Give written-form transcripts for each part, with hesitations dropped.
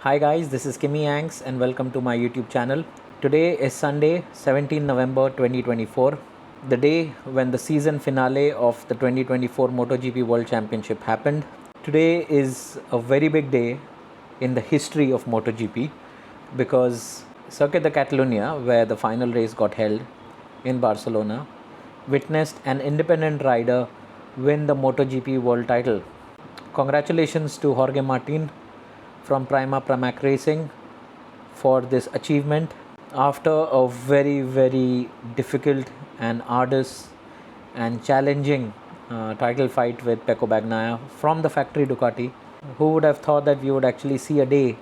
Hi guys, this is Kimmy Yanks and welcome to my YouTube channel. Today is Sunday, 17 November 2024, the day when the season finale of the 2024 MotoGP World Championship happened. Today is a very big day in the history of MotoGP because Circuit de Catalunya, where the final race got held in Barcelona, witnessed an independent rider win the MotoGP World title. Congratulations to Jorge Martin from Pramac Racing for this achievement after a very difficult and arduous and challenging title fight with Pecco Bagnaia from the factory Ducati. Who would have thought that we would actually see a day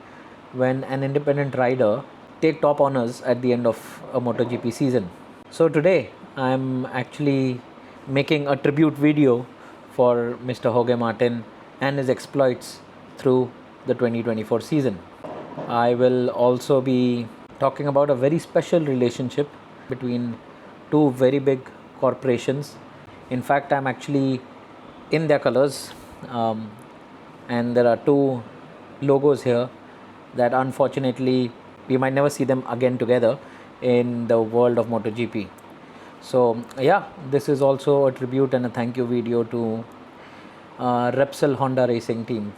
when an independent rider take top honors at the end of a MotoGP season. So today I'm actually making a tribute video for Mr. Jorge Martin and his exploits through the 2024 season. I will also be talking about a very special relationship between two very big corporations. In fact, I'm actually in their colors, and there are two logos here that unfortunately we might never see them again together in the world of MotoGP. So yeah, this is also a tribute and a thank you video to Repsol Honda Racing team.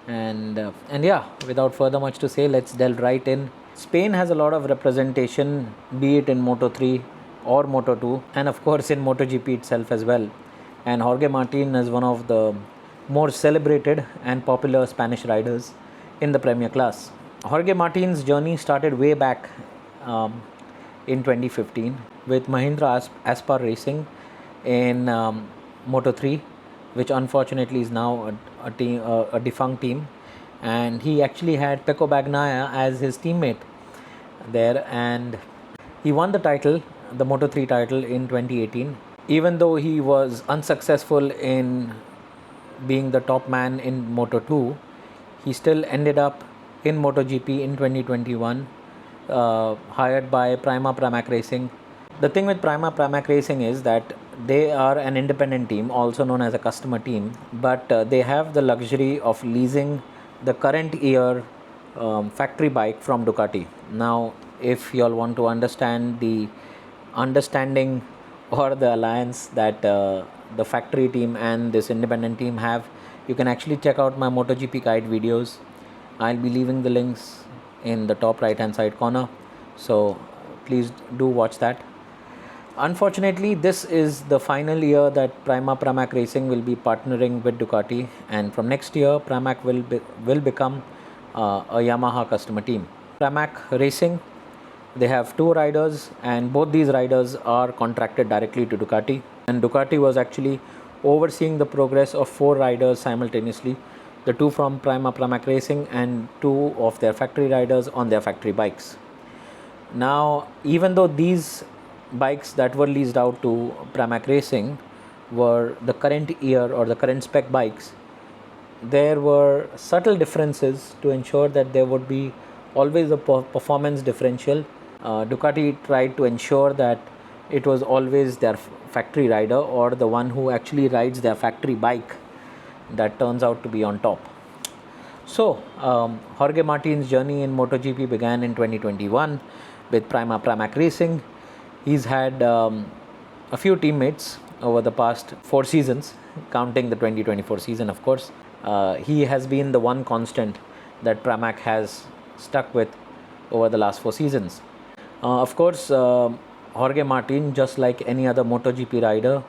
And yeah, without further much to say, let's delve right in. Spain has a lot of representation, be it in Moto3 or Moto2, and of course in MotoGP itself as well. And Jorge Martin is one of the more celebrated and popular Spanish riders in the Premier class. Jorge Martin's journey started way back in 2015 with Mahindra Aspar Racing in Moto3, which unfortunately is now a defunct team, and he actually had Pecco Bagnaia as his teammate there, and he won the title, the Moto3 title in 2018. Even though he was unsuccessful in being the top man in Moto2, he still ended up in MotoGP in 2021, hired by Pramac Racing. The thing with Pramac Racing is that they are an independent team, also known as a customer team, but they have the luxury of leasing the current year factory bike from Ducati. Now, if you all want to understand the understanding or the alliance that the factory team and this independent team have, you can actually check out my MotoGP guide videos. I'll be leaving the links in the top right hand side corner, so please do watch that. Unfortunately, this is the final year that Pramac Racing will be partnering with Ducati, and from next year Pramac will become a Yamaha customer team. Pramac Racing, they have two riders, and both these riders are contracted directly to Ducati, and Ducati was actually overseeing the progress of four riders simultaneously, the two from Pramac Racing and two of their factory riders on their factory bikes. Now, even though these bikes that were leased out to Pramac Racing were the current year or the current spec bikes, there were subtle differences to ensure that there would be always a performance differential. Ducati tried to ensure that it was always their factory rider or the one who actually rides their factory bike that turns out to be on top. So Jorge Martin's journey in MotoGP began in 2021 with Pramac Racing. He's had a few teammates over the past 4 seasons, counting the 2024 season, of course. He has been the one constant that Pramac has stuck with over the last 4 seasons. Of course, Jorge Martin, just like any other MotoGP rider,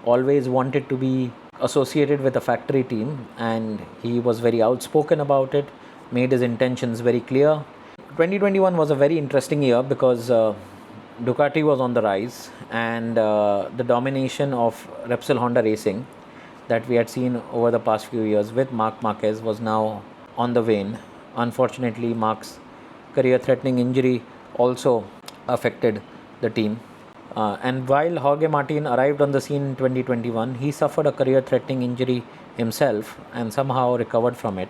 always wanted to be associated with a factory team, and he was very outspoken about it, made his intentions very clear. 2021 was a very interesting year because Ducati was on the rise, and the domination of Repsol Honda Racing that we had seen over the past few years with Marc Marquez was now on the wane. Unfortunately, Marc's career-threatening injury also affected the team. And while Jorge Martin arrived on the scene in 2021, he suffered a career-threatening injury himself and somehow recovered from it.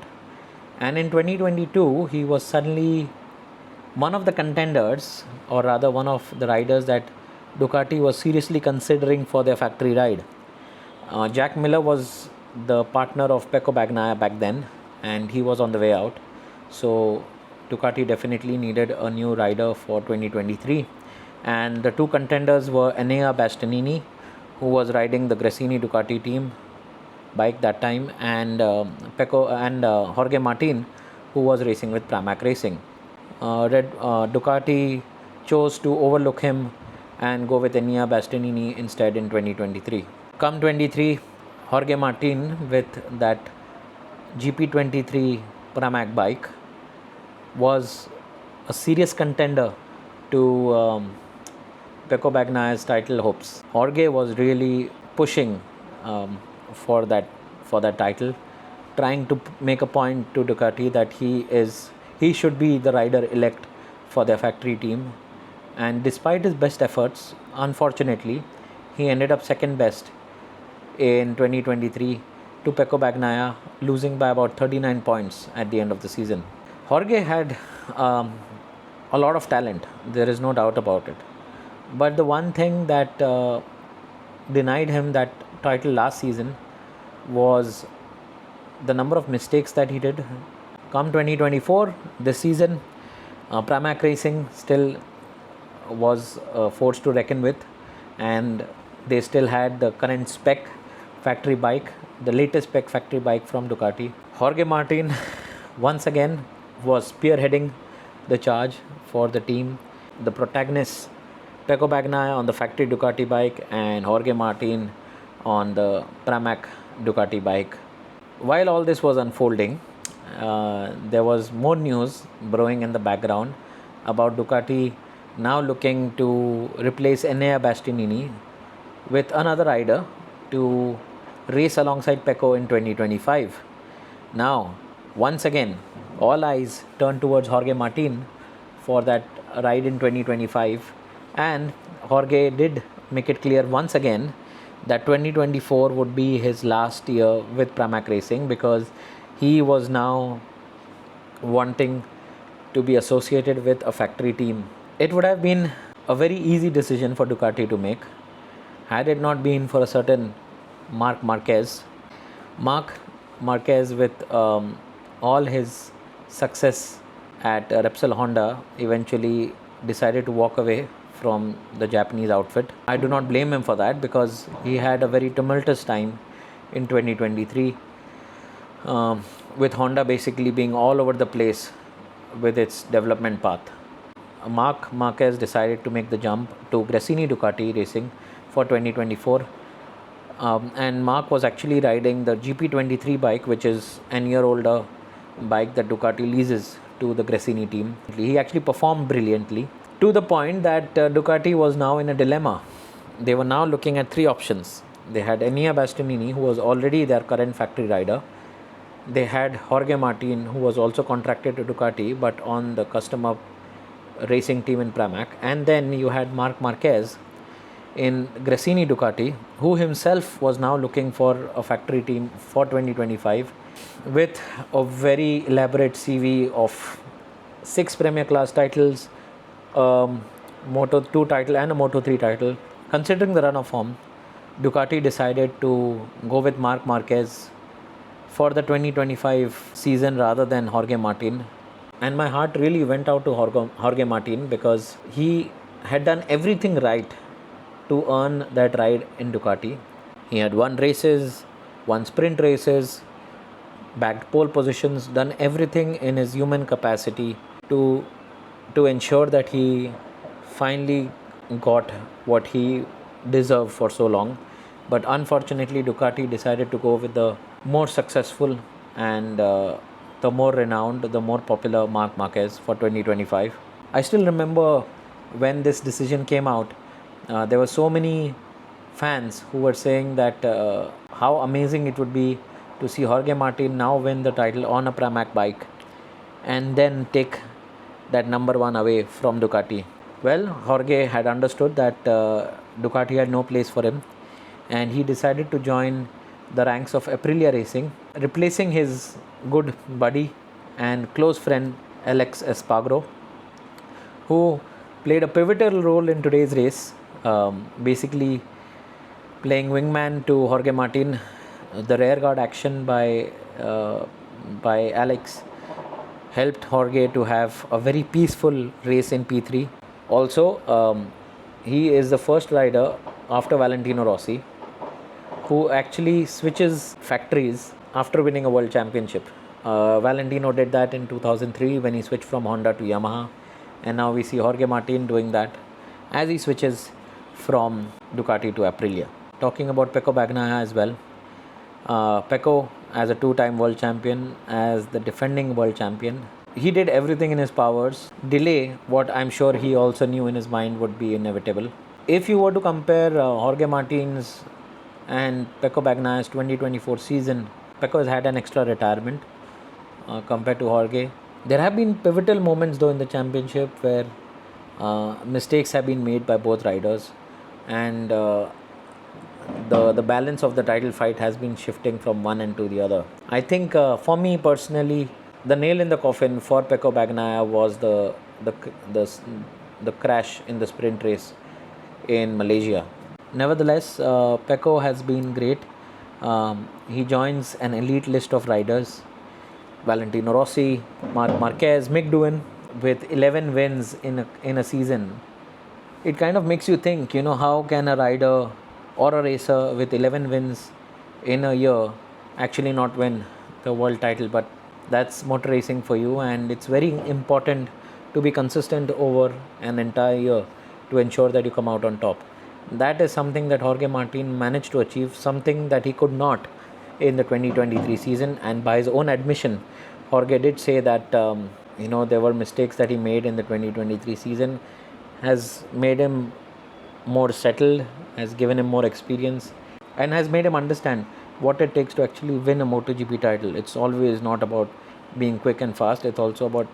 And in 2022, he was suddenly one of the contenders, or rather one of the riders that Ducati was seriously considering for their factory ride. Jack Miller was the partner of Pecco Bagnaia back then, and he was on the way out. So Ducati definitely needed a new rider for 2023, and the two contenders were Enea Bastianini, who was riding the Gresini Ducati team bike that time, and Pecco and Jorge Martin, who was racing with Pramac Racing. Ducati chose to overlook him and go with Enea Bastianini instead in 2023. Come 23, Jorge Martin with that GP23 Pramac bike was a serious contender to Pecco Bagnaia's title hopes. Jorge was really pushing for that title, trying to make a point to Ducati that he should be the rider elect for their factory team. And despite his best efforts, unfortunately, he ended up second best in 2023 to Pecco Bagnaia, losing by about 39 points at the end of the season. Jorge had a lot of talent, there is no doubt about it. But the one thing that denied him that title last season was the number of mistakes that he did. Come 2024, this season, Pramac Racing still was a force to reckon with, and they still had the current spec factory bike, the latest spec factory bike from Ducati. Jorge Martin once again was spearheading the charge for the team. The protagonists, Pecco Bagnaia on the factory Ducati bike and Jorge Martin on the Pramac Ducati bike. While all this was unfolding, there was more news brewing in the background about Ducati now looking to replace Enea Bastianini with another rider to race alongside Pecco in 2025. Now, once again, all eyes turn towards Jorge Martin for that ride in 2025, and Jorge did make it clear once again that 2024 would be his last year with Pramac Racing, because he was now wanting to be associated with a factory team. It would have been a very easy decision for Ducati to make had it not been for a certain Marc Marquez. Marc Marquez, with all his success at Repsol Honda, eventually decided to walk away from the Japanese outfit. I do not blame him for that, because he had a very tumultuous time in 2023, with Honda basically being all over the place with its development path. Marc Marquez decided to make the jump to Gresini Ducati Racing for 2024, and Marc was actually riding the GP23 bike, which is an year older bike that Ducati leases to the Gresini team. He actually performed brilliantly, to the point that Ducati was now in a dilemma. They were now looking at three options. They had Enea Bastianini, who was already their current factory rider. They had Jorge Martin, who was also contracted to Ducati but on the customer racing team in Pramac. And then you had Marc Marquez in Gresini Ducati, who himself was now looking for a factory team for 2025, with a very elaborate CV of 6 Premier Class titles, Moto2 title and a Moto3 title. Considering the run of form, Ducati decided to go with Marc Marquez for the 2025 season rather than Jorge Martin. And my heart really went out to Jorge Martin, because he had done everything right to earn that ride in Ducati. He had won races, won sprint races, bagged pole positions, done everything in his human capacity to ensure that he finally got what he deserved for so long. But unfortunately, Ducati decided to go with the more successful and the more renowned, the more popular Marc Marquez for 2025. I still remember when this decision came out, there were so many fans who were saying that how amazing it would be to see Jorge Martin now win the title on a Pramac bike and then take that number one away from Ducati. Well, Jorge had understood that Ducati had no place for him, and he decided to join the ranks of Aprilia Racing, replacing his good buddy and close friend Aleix Espargaro, who played a pivotal role in today's race, basically playing wingman to Jorge Martin. The rear guard action by Aleix helped Jorge to have a very peaceful race in P3. Also, he is the first rider after Valentino Rossi who actually switches factories after winning a world championship. Valentino did that in 2003 when he switched from Honda to Yamaha, and now we see Jorge Martin doing that as he switches from Ducati to Aprilia. Talking about Pecco Bagnaia as well. Pecco, as a two-time world champion, as the defending world champion, he did everything in his powers. Delay, what I'm sure he also knew in his mind would be inevitable. If you were to compare Jorge Martin's and Pecco Bagnaia's 2024 season, Pecco has had an extra retirement compared to Jorge. There have been pivotal moments though in the championship where mistakes have been made by both riders, and the balance of the title fight has been shifting from one end to the other. I think for me personally, the nail in the coffin for Pecco Bagnaia was the crash in the sprint race in Malaysia. Nevertheless, Pecco has been great. He joins an elite list of riders: Valentino Rossi, Marc Marquez, Mick Doohan, with 11 wins in a season. It kind of makes you think, how can a rider or a racer with 11 wins in a year actually not win the world title? But that's motor racing for you, and it's very important to be consistent over an entire year to ensure that you come out on top. That is something that Jorge Martin managed to achieve, something that he could not in the 2023 season. And by his own admission, Jorge did say that there were mistakes that he made in the 2023 season, has made him more settled, has given him more experience, and has made him understand what it takes to actually win a MotoGP title. It's always not about being quick and fast, it's also about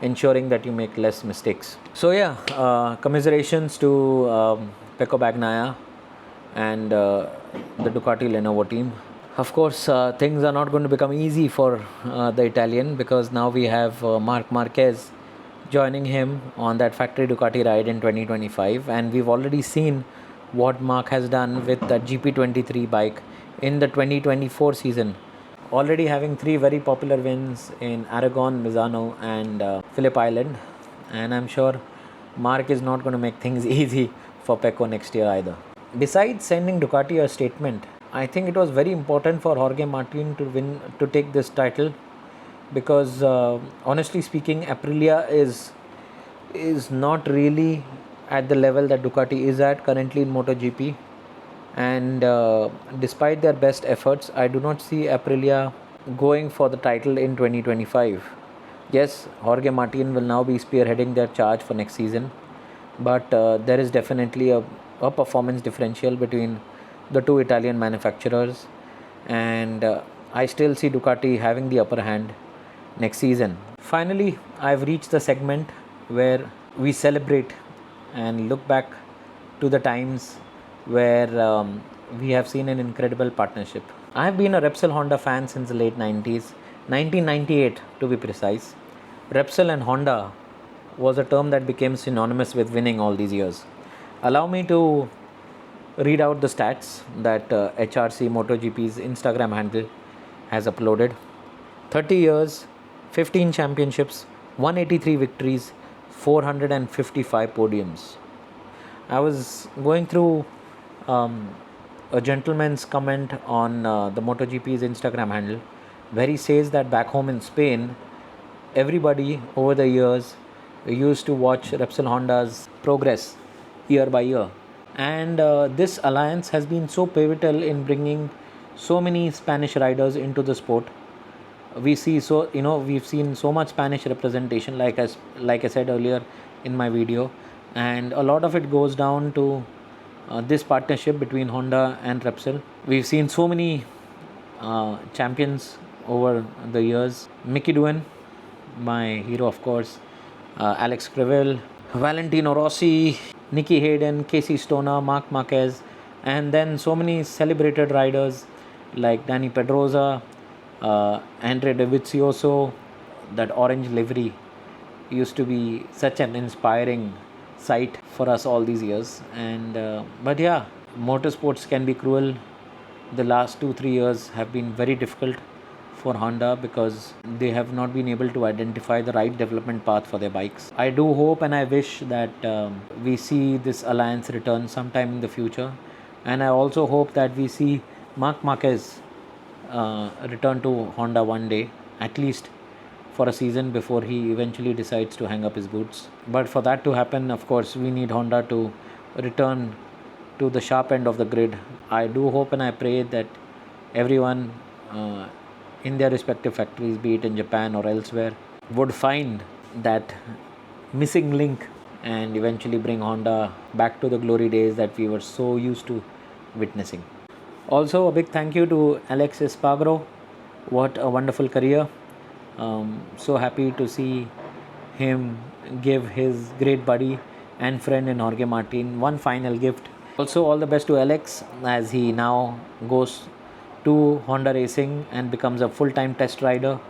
ensuring that you make less mistakes. So commiserations to Pecco Bagnaia and the Ducati Lenovo team. Of course, things are not going to become easy for the Italian, because now we have Marc Marquez joining him on that factory Ducati ride in 2025, and we've already seen what Marc has done with that GP23 bike in the 2024 season, already having 3 very popular wins in Aragon, Misano and Phillip Island. And I'm sure Marc is not going to make things easy for Pecco next year either. Besides sending Ducati a statement, I think it was very important for Jorge Martin to take this title, because honestly speaking, Aprilia is not really at the level that Ducati is at currently in MotoGP, and despite their best efforts, I do not see Aprilia going for the title in 2025. Yes, Jorge Martin will now be spearheading their charge for next season, but there is definitely a performance differential between the two Italian manufacturers, and I still see Ducati having the upper hand next season. Finally, I've reached the segment where we celebrate and look back to the times where we have seen an incredible partnership. I have been a Repsol Honda fan since the late 90s, 1998 to be precise. Repsol and Honda was a term that became synonymous with winning all these years. Allow me to read out the stats that HRC MotoGP's Instagram handle has uploaded. 30 years, 15 championships, 183 victories, 455 podiums. I was going through a gentleman's comment on the MotoGP's Instagram handle, where he says that back home in Spain, everybody over the years used to watch Repsol Honda's progress year by year. And this alliance has been so pivotal in bringing so many Spanish riders into the sport. We've seen so much Spanish representation, like I said earlier in my video, and a lot of it goes down to this partnership between Honda and Repsol. We've seen so many champions over the years. Mickey Doohan, my hero of course, Alex Crivell, Valentino Rossi, Nicky Hayden, Casey Stoner, Marc Marquez, and then so many celebrated riders like Dani Pedrosa, Andre Dovizioso. That orange livery used to be such an inspiring sight for us all these years. And but yeah, motorsports can be cruel. The last 2-3 years have been very difficult for Honda because they have not been able to identify the right development path for their bikes. I do hope and I wish that we see this alliance return sometime in the future, and I also hope that we see Marc Marquez return to Honda one day, at least for a season before he eventually decides to hang up his boots. But for that to happen, of course, we need Honda to return to the sharp end of the grid. I do hope and I pray that everyone in their respective factories, be it in Japan or elsewhere, would find that missing link and eventually bring Honda back to the glory days that we were so used to witnessing. Also, a big thank you to Aleix Espargaro. What a wonderful career. So happy to see him give his great buddy and friend in Jorge Martin one final gift. Also, all the best to Alex as he now goes to Honda Racing and becomes a full-time test rider.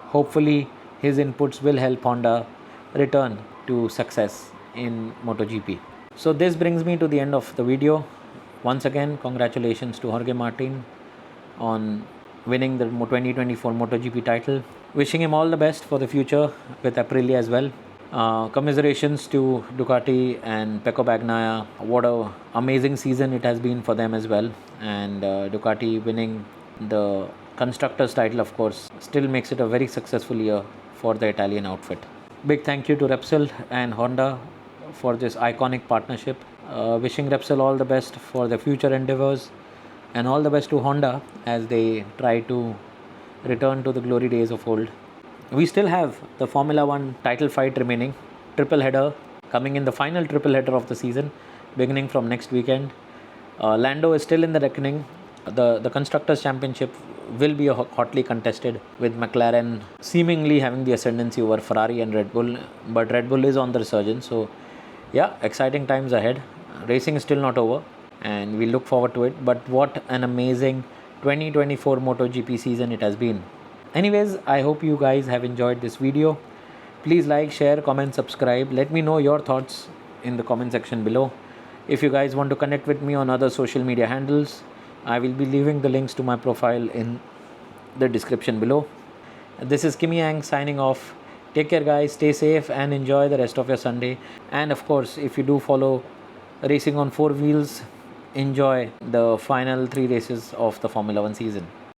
Hopefully, his inputs will help Honda return to success in MotoGP. So this brings me to the end of the video. Once again, congratulations to Jorge Martin on winning the 2024 MotoGP title. Wishing him all the best for the future with Aprilia as well. Commiserations to Ducati and Pecco Bagnaia. What a amazing season it has been for them as well. And Ducati winning the constructors title, of course, still makes it a very successful year for the Italian outfit. Big thank you to Repsol and Honda for this iconic partnership. Wishing Repsol all the best for their future endeavors, and all the best to Honda as they try to return to the glory days of old. We still have the Formula 1 title fight remaining. Triple header coming in, the final triple header of the season, beginning from next weekend. Lando is still in the reckoning. The Constructors' Championship will be hotly contested, with McLaren seemingly having the ascendancy over Ferrari and Red Bull. But Red Bull is on the resurgence. So, yeah, exciting times ahead. Racing is still not over, and we look forward to it. But what an amazing 2024 MotoGP season it has been. Anyways, I hope you guys have enjoyed this video. Please like, share, comment, subscribe. Let me know your thoughts in the comment section below. If you guys want to connect with me on other social media handles, I will be leaving the links to my profile in the description below. This is Kimi Yang signing off. Take care guys, stay safe and enjoy the rest of your Sunday. And of course, if you do follow Racing on 4 Wheels, enjoy the final 3 races of the Formula 1 season.